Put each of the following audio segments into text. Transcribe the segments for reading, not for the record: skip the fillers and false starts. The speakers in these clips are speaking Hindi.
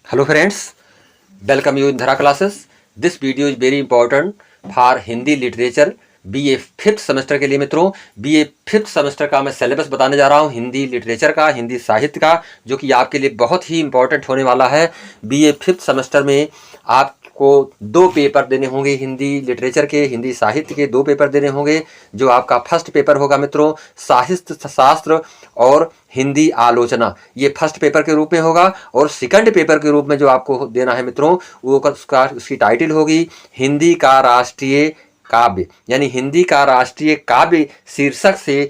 Hello friends, welcome you in Dhara classes. This video is very important for Hindi literature BA 5th semester के लिए। मित्रों, BA 5th सेमेस्टर का मैं सिलेबस बताने जा रहा हूँ हिंदी लिटरेचर का, हिंदी साहित्य का, जो कि आपके लिए बहुत ही इंपॉर्टेंट होने वाला है। BA 5th सेमेस्टर में आपको 2 पेपर देने होंगे, हिंदी लिटरेचर के, हिंदी साहित्य के 2 पेपर देने होंगे। जो आपका फर्स्ट पेपर होगा मित्रों, साहित्य शास्त्र और हिंदी आलोचना, ये फर्स्ट पेपर के रूप में होगा। और सेकंड पेपर के रूप में जो आपको देना है मित्रों, वो उसकी टाइटल होगी हिंदी का राष्ट्रीय काव्य, यानी हिंदी का राष्ट्रीय काव्य शीर्षक से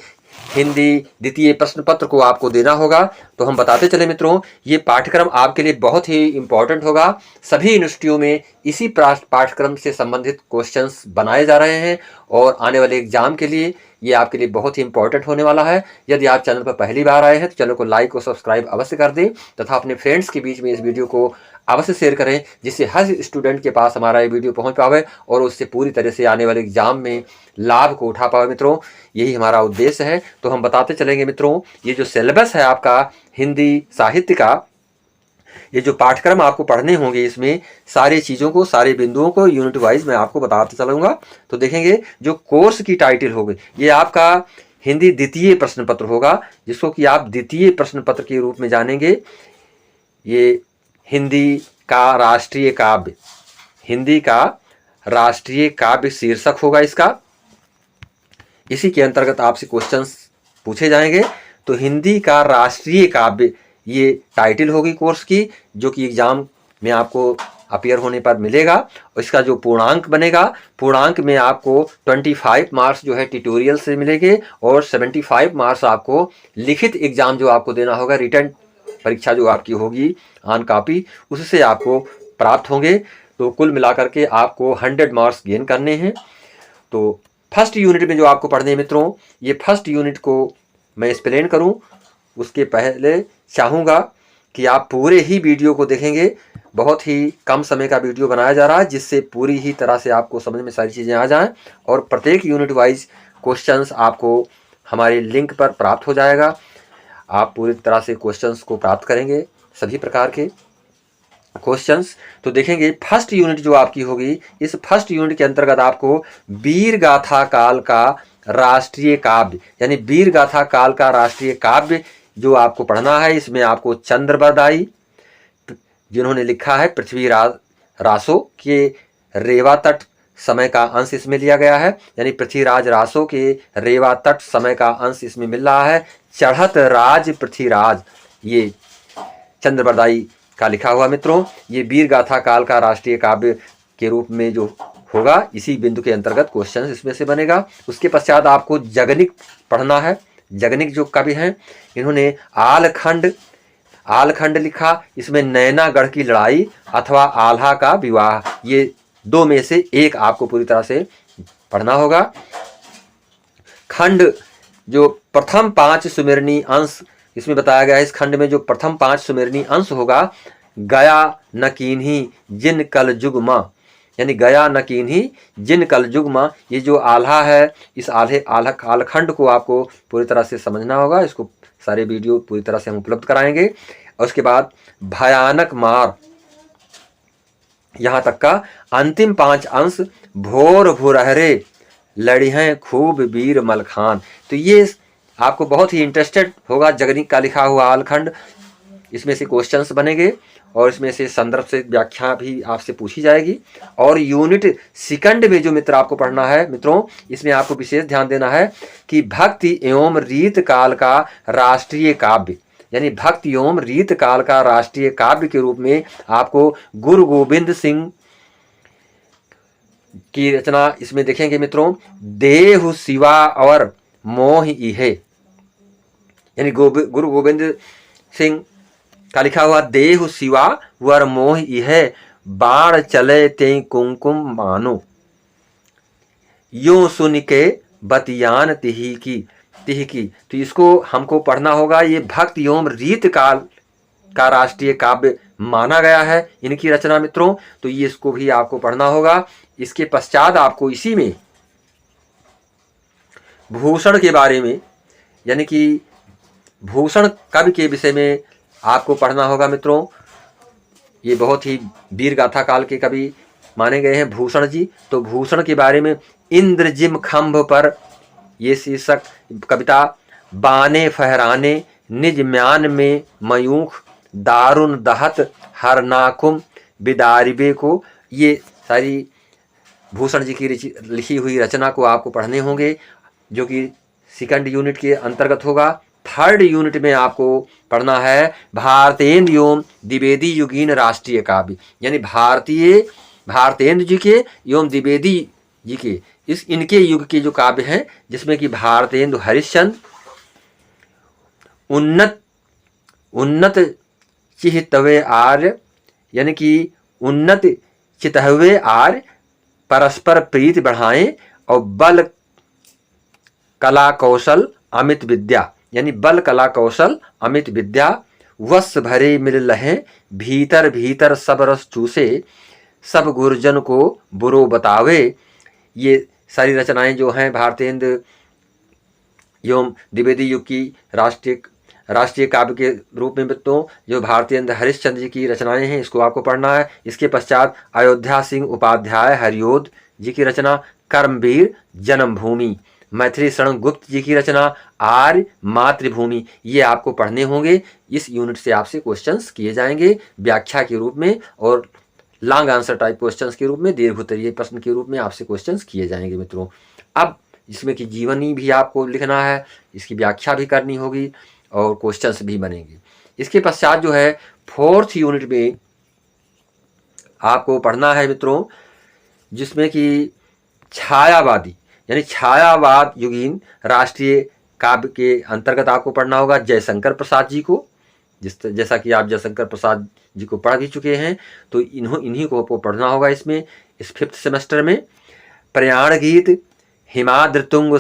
हिंदी द्वितीय प्रश्न पत्र को आपको देना होगा। तो हम बताते चले मित्रों, ये पाठ्यक्रम आपके लिए बहुत ही इंपॉर्टेंट होगा। सभी यूनिवर्सिटियों में इसी पाठ्यक्रम से संबंधित क्वेश्चंस बनाए जा रहे हैं और आने वाले एग्जाम के लिए ये आपके लिए बहुत ही इंपॉर्टेंट होने वाला है। यदि आप चैनल पर पहली बार आए हैं तो चैनल को लाइक और सब्सक्राइब अवश्य कर दें तथा अपने फ्रेंड्स के बीच में इस वीडियो को अवश्य शेयर करें, जिससे हर स्टूडेंट के पास हमारा ये वीडियो पहुंच पावे और उससे पूरी तरह से आने वाले एग्जाम में लाभ को उठा पावे। मित्रों, यही हमारा उद्देश्य है। तो हम बताते चलेंगे मित्रों, ये जो सिलेबस है आपका हिंदी साहित्य का, ये जो पाठ्यक्रम आपको पढ़ने होंगे, इसमें सारी चीज़ों को, सारे बिंदुओं को यूनिट वाइज मैं आपको बताते चलूँगा। तो देखेंगे जो कोर्स की टाइटल होगी, ये आपका हिंदी द्वितीय प्रश्न पत्र होगा, जिसको कि आप द्वितीय प्रश्न पत्र के रूप में जानेंगे। ये हिंदी का राष्ट्रीय काव्य, हिंदी का राष्ट्रीय काव्य शीर्षक होगा इसका। इसी के अंतर्गत आपसे क्वेश्चंस पूछे जाएंगे। तो हिंदी का राष्ट्रीय काव्य, ये टाइटल होगी कोर्स की, जो कि एग्जाम में आपको अपीयर होने पर मिलेगा। और इसका जो पूर्णांक बनेगा, पूर्णांक में आपको 25 मार्क्स जो है ट्यूटोरियल से मिलेंगे और 75 मार्क्स आपको लिखित एग्जाम जो आपको देना होगा, रिटन परीक्षा जो आपकी होगी ऑन कॉपी, उससे आपको प्राप्त होंगे। तो कुल मिलाकर के आपको 100 मार्क्स गेन करने हैं। तो फर्स्ट यूनिट में जो आपको पढ़ने हैं मित्रों, ये फर्स्ट यूनिट को मैं एक्सप्लेन करूं, उसके पहले चाहूँगा कि आप पूरे ही वीडियो को देखेंगे। बहुत ही कम समय का वीडियो बनाया जा रहा है, जिससे पूरी ही तरह से आपको समझ में सारी चीज़ें आ जाएं और प्रत्येक यूनिट वाइज क्वेश्चंस आपको हमारे लिंक पर प्राप्त हो जाएगा। आप पूरी तरह से क्वेश्चंस को प्राप्त करेंगे, सभी प्रकार के क्वेश्चंस। तो देखेंगे फर्स्ट यूनिट जो आपकी होगी, इस फर्स्ट यूनिट के अंतर्गत आपको वीर गाथा काल का राष्ट्रीय काव्य, यानी वीर गाथा काल का राष्ट्रीय काव्य जो आपको पढ़ना है। इसमें आपको चंद्रबरदाई, जिन्होंने लिखा है पृथ्वीराज रासो के रेवा तट समय का अंश इसमें लिया गया है, यानी पृथ्वीराज रासो के रेवा तट समय का अंश इसमें मिल रहा है। चढ़त राज पृथ्वीराज, ये चंद्रबरदाई का लिखा हुआ मित्रों। ये वीर गाथा काल का राष्ट्रीय काव्य के रूप में जो होगा, इसी बिंदु के अंतर्गत क्वेश्चन इसमें से बनेगा। उसके पश्चात आपको जगनिक पढ़ना है। जगनिक जो कवि हैं, इन्होंने आलखंड लिखा। इसमें नैनागढ़ की लड़ाई अथवा आल्हा का विवाह, ये 2 में से एक आपको पूरी तरह से पढ़ना होगा। खंड जो प्रथम 5 सुमेरनी अंश इसमें बताया गया है, इस खंड में जो प्रथम 5 सुमेरनी अंश होगा, गया न कीन्ही जिन कल जुगमा, यानी गया न कीन्ही जिन कल जुगमा, ये जो आल्हा है, इस आलखंड को आपको पूरी तरह से समझना होगा। इसको सारे वीडियो पूरी तरह से हम उपलब्ध कराएंगे। और उसके बाद भयानक मार, यहाँ तक का अंतिम 5 अंश, भोर भुरहरे लड़ी हैं खूब वीर मलखान। तो ये आपको बहुत ही इंटरेस्टेड होगा। जगनिक का लिखा हुआ आलखंड, इसमें से क्वेश्चंस बनेंगे और इसमें से संदर्भ से व्याख्या भी आपसे पूछी जाएगी। और यूनिट सेकंड में जो मित्र आपको पढ़ना है मित्रों, इसमें आपको विशेष ध्यान देना है कि भक्ति एवं रीत काल का राष्ट्रीय काव्य, यानी भक्ति एवं रीत काल का राष्ट्रीय काव्य के रूप में आपको गुरु गोविंद सिंह की रचना इसमें देखेंगे मित्रों। देहु शिवा और मोह इहे, यानी गुरु गोविंद सिंह का लिखा हुआ देहु शिवा वर मोह इहे, बाण चले ते कुमकुम मानो, यो सुन के बतियान तिही की। तो इसको हमको पढ़ना होगा। ये भक्त एवं रीत काल का राष्ट्रीय काव्य माना गया है इनकी रचना मित्रों। तो ये इसको भी आपको पढ़ना होगा। इसके पश्चात आपको इसी में भूषण के बारे में, यानी कि भूषण कवि के विषय में आपको पढ़ना होगा मित्रों। ये बहुत ही वीर गाथा काल के कवि माने गए हैं भूषण जी। तो भूषण के बारे में इंद्रजिम खंभ पर ये शीर्षक कविता, बाने फहराने निज म्यान में मयूख दारुण दहत हरनाकुम बिदारिबे को, ये सारी भूषण जी की लिखी हुई रचना को आपको पढ़ने होंगे, जो कि सेकंड यूनिट के अंतर्गत होगा। थर्ड यूनिट में आपको पढ़ना है भारतेंद्र एवं द्विवेदी युगीन राष्ट्रीय काव्य, यानी भारतेंद्र जी के एवं द्विवेदी जी के इनके युग के जो काव्य हैं, जिसमें कि भारतेंदु हरिश्चंद्र, उन्नत चिहितवे आर्य, यानी कि उन्नत चितहवे आर्य परस्पर प्रीति बढ़ाएं, और बल कला कौशल अमित विद्या, यानी बल कला कौशल अमित विद्या वश भरे मिल लहे भीतर भीतर सब रस चूसे सब गुरजन को बुरो बतावे। ये सारी रचनाएं जो हैं भारतेंद्र एवं द्विवेदी युग की राष्ट्रीय काव्य के रूप में मित्रों जो भारतेंद्र हरिश्चंद्र जी की रचनाएं हैं, इसको आपको पढ़ना है। इसके पश्चात अयोध्या सिंह उपाध्याय हरियोध जी की रचना कर्मवीर जन्मभूमि, मैथिली शरण गुप्त जी की रचना आर्य मातृभूमि, ये आपको पढ़ने होंगे। इस यूनिट से आपसे क्वेश्चंस किए जाएंगे व्याख्या के रूप में, और लॉन्ग आंसर टाइप क्वेश्चंस के रूप में, दीर्घोत्तरीय प्रश्न के रूप में आपसे क्वेश्चंस किए जाएंगे मित्रों। अब जिसमें कि जीवनी भी आपको लिखना है, इसकी व्याख्या भी करनी होगी और क्वेश्चंस भी बनेंगे। इसके पश्चात जो है फोर्थ यूनिट में आपको पढ़ना है मित्रों, जिसमें कि छायावादी यानी छायावाद युगीन राष्ट्रीय काव्य के अंतर्गत आपको पढ़ना होगा जयशंकर प्रसाद जी को। जैसा कि आप जयशंकर प्रसाद जी को पढ़ भी चुके हैं, तो इन्हीं को आपको पढ़ना होगा इसमें, इस 5th सेमेस्टर में। प्रयाण गीत हिमाद्रतुंग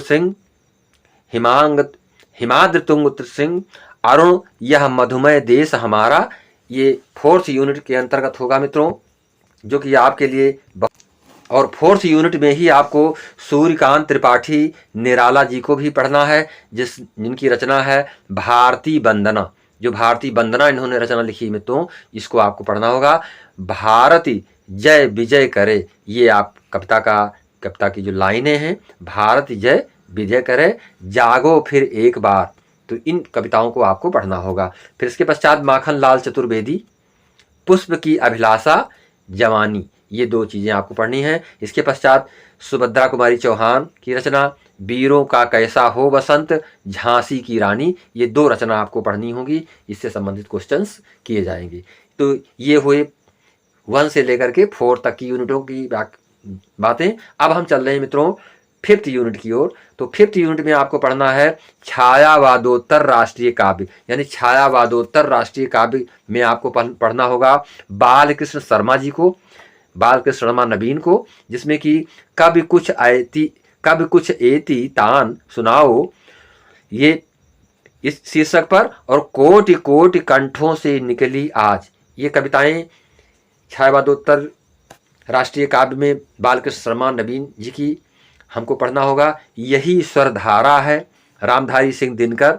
सिंह अरुण यह मधुमय देश हमारा, ये 4th यूनिट के अंतर्गत होगा मित्रों, जो कि आपके लिए। और 4th यूनिट में ही आपको सूर्यकांत त्रिपाठी निराला जी को भी पढ़ना है, जिनकी रचना है भारती वंदना। जो भारती वंदना इन्होंने रचना लिखी मित्रों, इसको आपको पढ़ना होगा। भारती जय विजय करे, ये आप कविता की जो लाइनें हैं, भारत जय विजय करे जागो फिर एक बार, तो इन कविताओं को आपको पढ़ना होगा। फिर इसके पश्चात माखन लाल चतुर्वेदी पुष्प की अभिलाषा जवानी, ये 2 चीज़ें आपको पढ़नी है। इसके पश्चात सुभद्रा कुमारी चौहान की रचना वीरों का कैसा हो बसंत झांसी की रानी, ये 2 रचना आपको पढ़नी होगी, इससे संबंधित क्वेश्चंस किए जाएंगे। तो ये हुए 1 से लेकर के 4 तक की यूनिटों की बातें। अब हम चल रहे हैं मित्रों 5th यूनिट की ओर। तो 5th यूनिट में आपको पढ़ना है छायावादोत्तर राष्ट्रीय काव्य, यानी छायावादोत्तर राष्ट्रीय काव्य में आपको पढ़ना होगा बालकृष्ण शर्मा जी को, बालकृष्ण शर्मा नवीन को, जिसमें कि कभी कुछ एती तान सुनाओ, ये इस शीर्षक पर, और कोटि कोटि कंठों से निकली आज, ये कविताएं छायावादोत्तर राष्ट्रीय काव्य में बालकृष्ण शर्मा नवीन जी की हमको पढ़ना होगा। यही स्वरधारा है रामधारी सिंह दिनकर,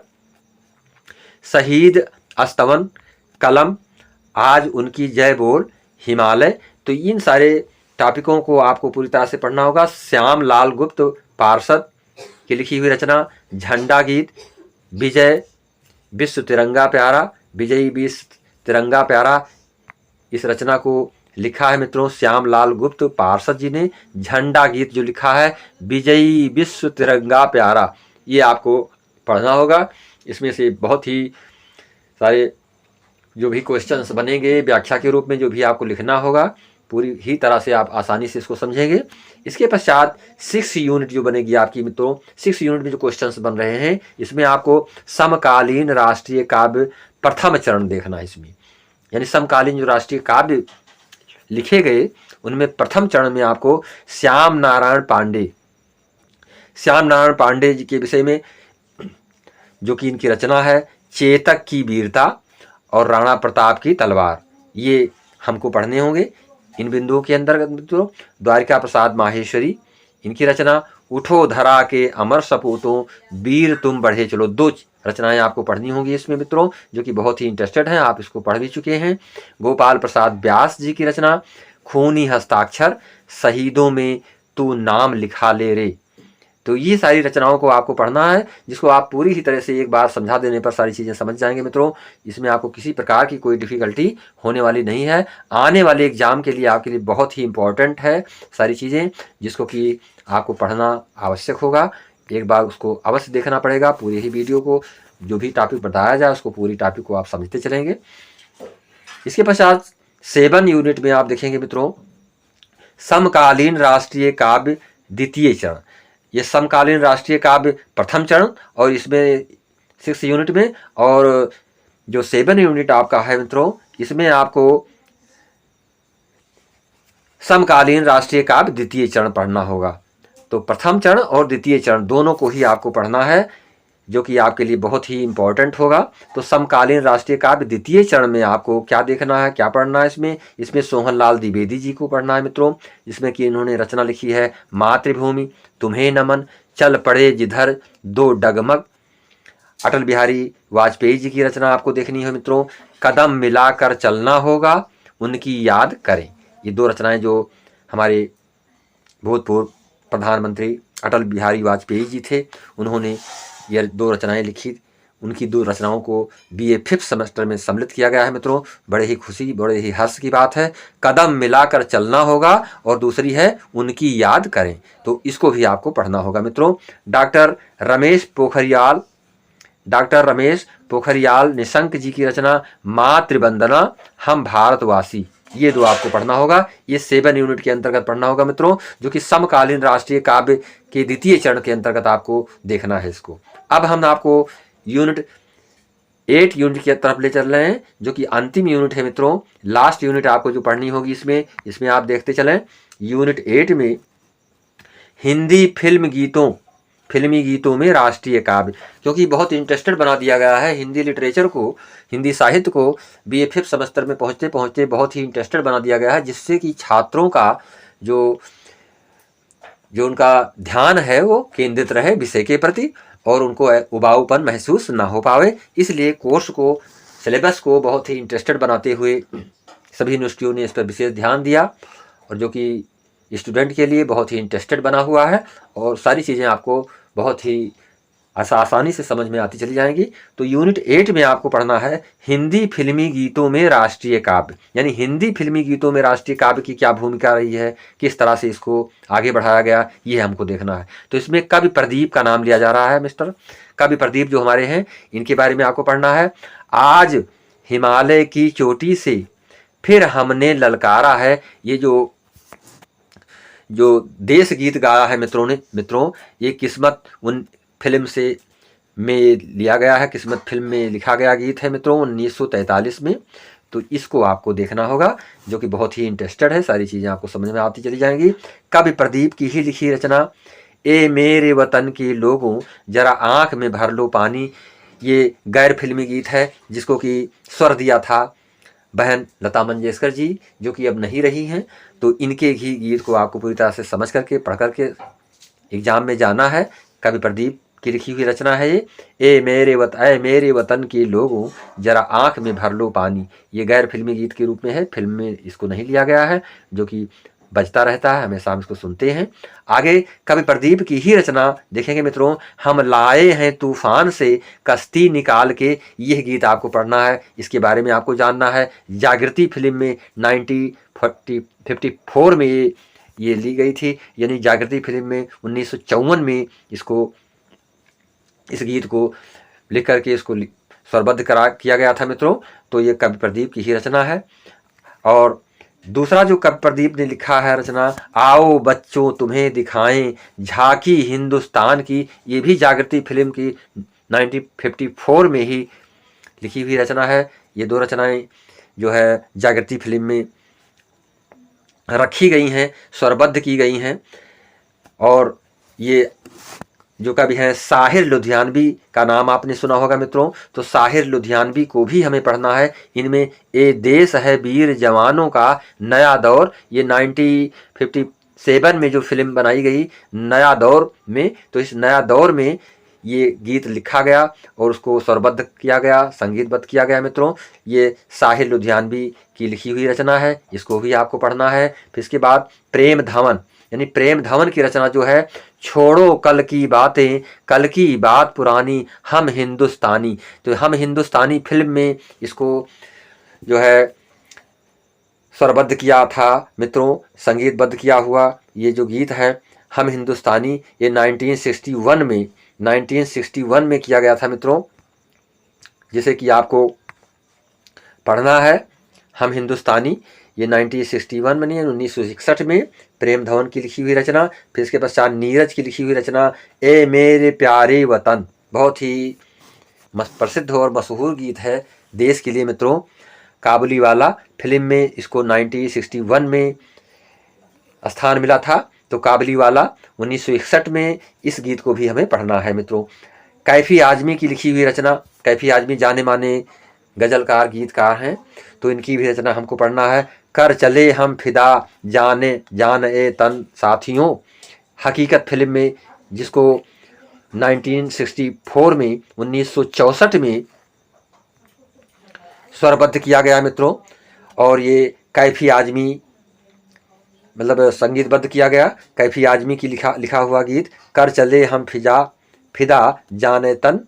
शहीद अस्तवन कलम आज उनकी जय बोल हिमालय, तो इन सारे टॉपिकों को आपको पूरी तरह से पढ़ना होगा। श्याम लाल गुप्त पार्षद की लिखी हुई रचना झंडा गीत विजय विश्व तिरंगा प्यारा, विजयी विश्व तिरंगा प्यारा, इस रचना को लिखा है मित्रों श्याम लाल गुप्त पार्षद जी ने। झंडा गीत जो लिखा है विजयी विश्व तिरंगा प्यारा, ये आपको पढ़ना होगा। इसमें से बहुत ही सारे जो भी क्वेश्चंस बनेंगे व्याख्या के रूप में, जो भी आपको लिखना होगा, पूरी ही तरह से आप आसानी से इसको समझेंगे। इसके पश्चात 6 यूनिट जो बनेगी आपकी मित्रों, 6 यूनिट में जो क्वेश्चंस बन रहे हैं, इसमें आपको समकालीन राष्ट्रीय काव्य प्रथम चरण देखना है इसमें, यानी समकालीन जो राष्ट्रीय काव्य लिखे गए उनमें प्रथम चरण में आपको श्याम नारायण पांडे जी के विषय में, जो कि इनकी रचना है चेतक की वीरता और राणा प्रताप की तलवार, ये हमको पढ़ने होंगे। इन बिंदुओं के अंतर्गत मित्रों द्वारिका प्रसाद माहेश्वरी, इनकी रचना उठो धरा के अमर सपूतों, वीर तुम बढ़े चलो। 2 रचनाएं आपको पढ़नी होंगी इसमें मित्रों, जो कि बहुत ही इंटरेस्टेड हैं, आप इसको पढ़ भी चुके हैं। गोपाल प्रसाद व्यास जी की रचना खूनी हस्ताक्षर, शहीदों में तू नाम लिखा ले रे। तो ये सारी रचनाओं को आपको पढ़ना है, जिसको आप पूरी ही तरह से एक बार समझा देने पर सारी चीज़ें समझ जाएंगे मित्रों। इसमें आपको किसी प्रकार की कोई डिफ़िकल्टी होने वाली नहीं है। आने वाले एग्जाम के लिए आपके लिए बहुत ही इम्पॉर्टेंट है सारी चीज़ें, जिसको कि आपको पढ़ना आवश्यक होगा। एक बार उसको अवश्य देखना पड़ेगा, पूरी ही वीडियो को, जो भी टॉपिक बताया जाए उसको पूरी टॉपिक को आप समझते चलेंगे। इसके पश्चात 7 यूनिट में आप देखेंगे मित्रों, समकालीन राष्ट्रीय काव्य द्वितीय चरण। ये समकालीन राष्ट्रीय काव्य प्रथम चरण, और इसमें 6 यूनिट में, और जो 7 यूनिट आपका है मित्रों, इसमें आपको समकालीन राष्ट्रीय काव्य द्वितीय चरण पढ़ना होगा। तो प्रथम चरण और द्वितीय चरण दोनों को ही आपको पढ़ना है, जो कि आपके लिए बहुत ही इंपॉर्टेंट होगा। तो समकालीन राष्ट्रीय काव्य द्वितीय चरण में आपको क्या देखना है, क्या पढ़ना है इसमें सोहनलाल द्विवेदी जी को पढ़ना है मित्रों, जिसमें कि इन्होंने रचना लिखी है मातृभूमि, तुम्हें नमन, चल पड़े जिधर दो डगमग। अटल बिहारी वाजपेयी जी की रचना आपको देखनी है मित्रों, कदम मिलाकर चलना होगा, उनकी याद करें। ये 2 रचनाएं जो हमारे भूतपूर्व प्रधानमंत्री अटल बिहारी वाजपेयी जी थे, उन्होंने ये 2 रचनाएं लिखी। उनकी 2 रचनाओं को BA 5th सेमेस्टर में सम्मिलित किया गया है मित्रों। बड़े ही खुशी, बड़े ही हर्ष की बात है। कदम मिलाकर चलना होगा, और दूसरी है उनकी याद करें। तो इसको भी आपको पढ़ना होगा मित्रों। डॉक्टर रमेश पोखरियाल निशंक जी की रचना मातृवंदना, हम भारतवासी। ये 2 आपको पढ़ना होगा। ये 7 यूनिट के अंतर्गत पढ़ना होगा मित्रों, जो कि समकालीन राष्ट्रीय काव्य के द्वितीय चरण के अंतर्गत आपको देखना है इसको। अब हम आपको यूनिट 8 यूनिट की तरफ ले चल रहे हैं, जो कि अंतिम यूनिट है मित्रों। लास्ट यूनिट आपको जो पढ़नी होगी इसमें आप देखते चलें। यूनिट 8 में हिंदी फिल्मी गीतों में राष्ट्रीय काव्य, क्योंकि बहुत इंटरेस्टेड बना दिया गया है हिंदी लिटरेचर को, हिंदी साहित्य को BA 5th सेमेस्टर में पहुँचते पहुँचते बहुत ही इंटरेस्टेड बना दिया गया है, जिससे कि छात्रों का जो उनका ध्यान है वो केंद्रित रहे विषय के प्रति, और उनको उबाऊपन महसूस ना हो पावे। इसलिए कोर्स को, सिलेबस को बहुत ही इंटरेस्टेड बनाते हुए सभी यूनिवर्सिटियों ने इस पर विशेष ध्यान दिया, और जो कि स्टूडेंट के लिए बहुत ही इंटरेस्टेड बना हुआ है, और सारी चीज़ें आपको बहुत ही आसानी से समझ में आती चली जाएंगी। तो यूनिट 8 में आपको पढ़ना है हिंदी फिल्मी गीतों में राष्ट्रीय काव्य, यानी हिंदी फिल्मी गीतों में राष्ट्रीय काव्य की क्या भूमिका रही है, किस तरह से इसको आगे बढ़ाया गया, ये हमको देखना है। तो इसमें कवि प्रदीप का नाम लिया जा रहा है मिस्टर कवि प्रदीप जो हमारे हैं, इनके बारे में आपको पढ़ना है। आज हिमालय की चोटी से फिर हमने ललकारा है। ये जो देश गीत गाया है मित्रों, ये किस्मत उन फिल्म से में लिया गया है, किस्मत फिल्म में लिखा गया गीत है मित्रों 1943 में। तो इसको आपको देखना होगा, जो कि बहुत ही इंटरेस्टेड है, सारी चीज़ें आपको समझ में आती चली जाएंगी। कवि प्रदीप की ही लिखी रचना ए मेरे वतन के लोगों जरा आँख में भर लो पानी, ये गैर फिल्मी गीत है, जिसको कि स्वर दिया था बहन लता मंगेशकर जी, जो कि अब नहीं रही हैं। तो इनके ही गीत को आपको पूरी तरह से समझ करके, पढ़ करके एग्जाम में जाना है। कवि प्रदीप की लिखी हुई रचना है ये, ए मेरे वतन के लोगों जरा आँख में भर लो पानी। ये गैर फिल्मी गीत के रूप में है, फिल्म में इसको नहीं लिया गया है, जो कि बजता रहता है, हमेशा हम इसको सुनते हैं। आगे कवि प्रदीप की ही रचना देखेंगे मित्रों, हम लाए हैं तूफान से कश्ती निकाल के। यह गीत आपको पढ़ना है, इसके बारे में आपको जानना है। जागृति फिल्म में 1954 में ये ली गई थी, यानी जागृति फिल्म में 1954 में इस गीत को लिख करके इसको स्वरबद्ध किया गया था मित्रों। तो ये कवि प्रदीप की ही रचना है। और दूसरा जो कवि प्रदीप ने लिखा है रचना, आओ बच्चों तुम्हें दिखाएं झांकी हिंदुस्तान की, ये भी जागृति फिल्म की 1954 में ही लिखी हुई रचना है। ये 2 रचनाएं जो है जागृति फिल्म में रखी गई हैं, स्वरबद्ध की गई हैं। और ये जो कवि हैं साहिर लुधियानवी का नाम आपने सुना होगा मित्रों। तो साहिर लुधियानवी को भी हमें पढ़ना है। इनमें ए देश है वीर जवानों का नया दौर, ये 1954 1967 में जो फिल्म बनाई गई नया दौर में, तो इस नया दौर में ये गीत लिखा गया और उसको स्वरबद्ध किया गया, संगीतबद्ध किया गया मित्रों। ये साहिल लुधियानवी की लिखी हुई रचना है, इसको भी आपको पढ़ना है। फिर इसके बाद प्रेम धवन, यानी प्रेम धवन की रचना जो है, छोड़ो कल की बातें, कल की बात पुरानी, हम हिंदुस्तानी। तो हम हिंदुस्तानी फिल्म में इसको जो है स्वरबद्ध किया था मित्रों, संगीतबद्ध किया हुआ ये जो गीत है हम हिंदुस्तानी, ये 1961 में किया गया था मित्रों, जिसे कि आपको पढ़ना है। हम हिंदुस्तानी ये 1961 में नहीं, 1961 में प्रेम धवन की लिखी हुई रचना। फिर इसके पश्चात नीरज की लिखी हुई रचना ए मेरे प्यारे वतन, बहुत ही प्रसिद्ध और मशहूर गीत है देश के लिए मित्रों। काबुलीवाला फिल्म में इसको 1961 में स्थान मिला था, तो काबुलीवाला 1961 में इस गीत को भी हमें पढ़ना है मित्रों। कैफी आजमी की लिखी हुई रचना, कैफी आजमी जाने माने गजलकार गीतकार हैं, तो इनकी भी रचना हमको पढ़ना है। कर चले हम फिदा जाने जान ए तन साथियों, हकीकत फिल्म में जिसको 1964 में 1964 में स्वरबद्ध किया गया मित्रों, और ये कैफी आजमी मतलब संगीतबद्ध किया गया। कैफी आजमी की लिखा हुआ गीत कर चले हम फिदा जाने तन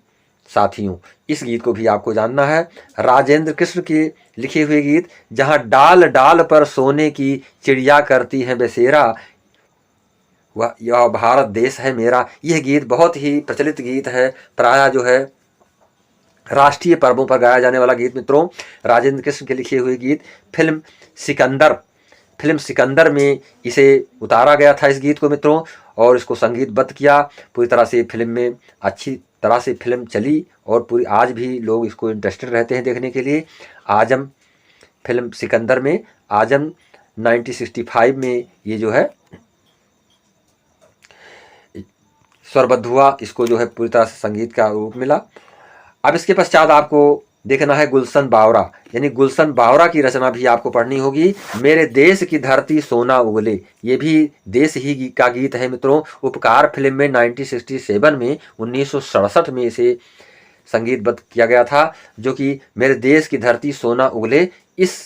साथियों, इस गीत को भी आपको जानना है। राजेंद्र कृष्ण के लिखे हुए गीत जहाँ डाल डाल पर सोने की चिड़िया करती है बसेरा, वह यह भारत देश है मेरा, यह गीत बहुत ही प्रचलित गीत है, प्रायः जो है राष्ट्रीय पर्वों पर गाया जाने वाला गीत मित्रों। राजेंद्र कृष्ण के लिखे हुए गीत फिल्म सिकंदर में इसे उतारा गया था इस गीत को मित्रों, और इसको संगीतबद्ध किया पूरी तरह से। फिल्म में अच्छी तरह से फिल्म चली और पूरी आज भी लोग इसको इंटरेस्टेड रहते हैं देखने के लिए। आजम फिल्म सिकंदर में आजम 1965 में ये जो है स्वरबद्ध हुआ, इसको जो है पूरी तरह से संगीत का रूप मिला। अब इसके पश्चात आपको देखना है गुलशन बावरा, यानी गुलशन बावरा की रचना भी आपको पढ़नी होगी। मेरे देश की धरती सोना उगले, ये भी देश ही का गीत है मित्रों। उपकार फिल्म में 1967 में 1967 में इसे संगीतबद्ध किया गया था, जो कि मेरे देश की धरती सोना उगले इस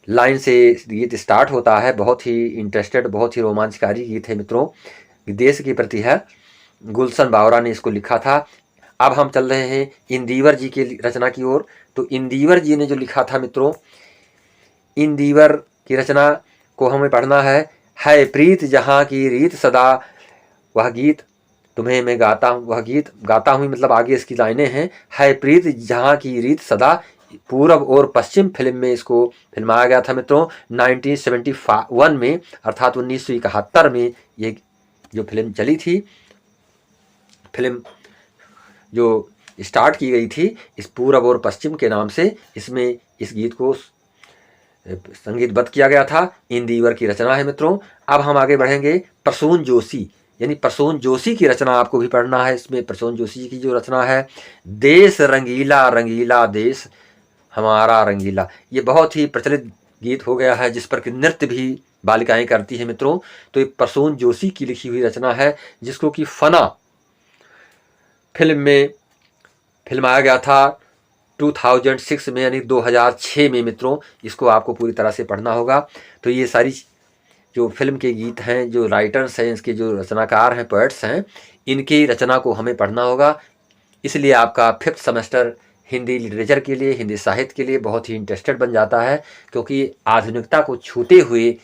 लाइन से गीत स्टार्ट होता है। बहुत ही इंटरेस्टेड, बहुत ही रोमांचकारी गीत है मित्रों, देश के प्रति है। गुलशन बावरा ने इसको लिखा था। अब हम चल रहे हैं इंदिवर जी की रचना की ओर। तो इंदिवर जी ने जो लिखा था मित्रों, इंदिवर की रचना को हमें पढ़ना है प्रीत जहाँ की रीत सदा, वह गीत तुम्हें मैं गाता हूँ, वह गीत गाता हूँ मतलब आगे इसकी लाइनें हैं। है प्रीत जहाँ की रीत सदा, पूरब और पश्चिम फिल्म में इसको फिल्माया गया था मित्रों 1971 में, अर्थात 1971 में ये जो फिल्म चली थी, फिल्म जो स्टार्ट की गई थी इस पूरब और पश्चिम के नाम से, इसमें इस गीत को संगीतबद्ध किया गया था। इंदिवर की रचना है मित्रों। अब हम आगे बढ़ेंगे प्रसून जोशी, यानी प्रसून जोशी की रचना आपको भी पढ़ना है। इसमें प्रसून जोशी की जो रचना है देश रंगीला रंगीला देश हमारा रंगीला, ये बहुत ही प्रचलित गीत हो गया है, जिस पर कि नृत्य भी बालिकाएं करती हैं मित्रों। तो ये प्रसून जोशी की लिखी हुई रचना है, जिसको कि फना फिल्म में फिल्माया गया था 2006 में, यानी 2006 में मित्रों। इसको आपको पूरी तरह से पढ़ना होगा। तो ये सारी जो फिल्म के गीत हैं, जो राइटर्स हैं, इसके जो रचनाकार हैं, पोएट्स हैं, इनकी रचना को हमें पढ़ना होगा। इसलिए आपका 5th सेमेस्टर हिंदी लिटरेचर के लिए, हिंदी साहित्य के लिए बहुत ही इंटरेस्टेड बन जाता है, क्योंकि आधुनिकता को छूते हुए,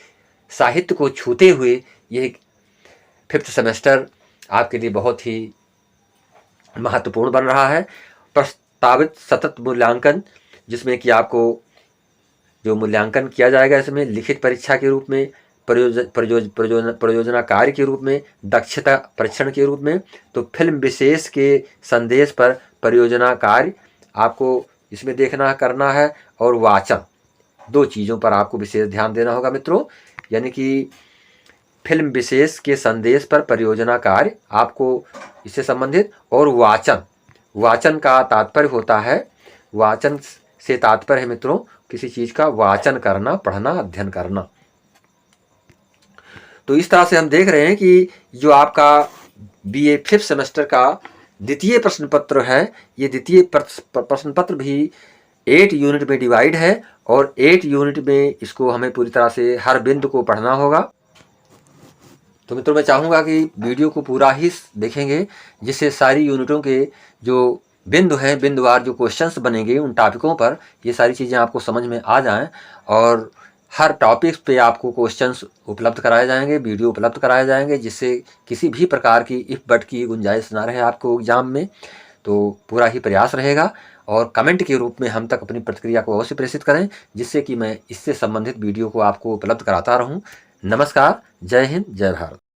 साहित्य को छूते हुए ये 5th सेमेस्टर आपके लिए बहुत ही महत्वपूर्ण बन रहा है। प्रस्तावित सतत मूल्यांकन, जिसमें कि आपको जो मूल्यांकन किया जाएगा इसमें लिखित परीक्षा के रूप में, परियोजना कार्य के रूप में, दक्षता परीक्षण के रूप में। तो फिल्म विशेष के संदेश पर परियोजना कार्य आपको इसमें देखना करना है, और वाचन, दो चीज़ों पर आपको विशेष ध्यान देना होगा मित्रों। यानी कि फिल्म विशेष के संदेश पर परियोजना कार्य आपको इससे संबंधित, और वाचन का तात्पर्य होता है, वाचन से तात्पर्य है मित्रों किसी चीज़ का वाचन करना, पढ़ना, अध्ययन करना। तो इस तरह से हम देख रहे हैं कि जो आपका BA 5th सेमेस्टर का द्वितीय प्रश्न पत्र है, ये द्वितीय प्रश्न पत्र भी 8 यूनिट में डिवाइड है और 8 यूनिट में इसको हमें पूरी तरह से हर बिंदु को पढ़ना होगा। तो मित्रों मैं चाहूँगा कि वीडियो को पूरा ही देखेंगे, जिससे सारी यूनिटों के जो बिंदु हैं, बिंदुवार जो क्वेश्चंस बनेंगे उन टॉपिकों पर ये सारी चीज़ें आपको समझ में आ जाएं और हर टॉपिक्स पे आपको क्वेश्चंस उपलब्ध कराए जाएंगे, वीडियो उपलब्ध कराए जाएंगे, जिससे किसी भी प्रकार की इफ बट की गुंजाइश ना रहे आपको एग्जाम में। तो पूरा ही प्रयास रहेगा और कमेंट के रूप में हम तक अपनी प्रतिक्रिया को अवश्य प्रेषित करें, जिससे कि मैं इससे संबंधित वीडियो को आपको उपलब्ध कराता रहूं। नमस्कार, जय हिंद, जय भारत।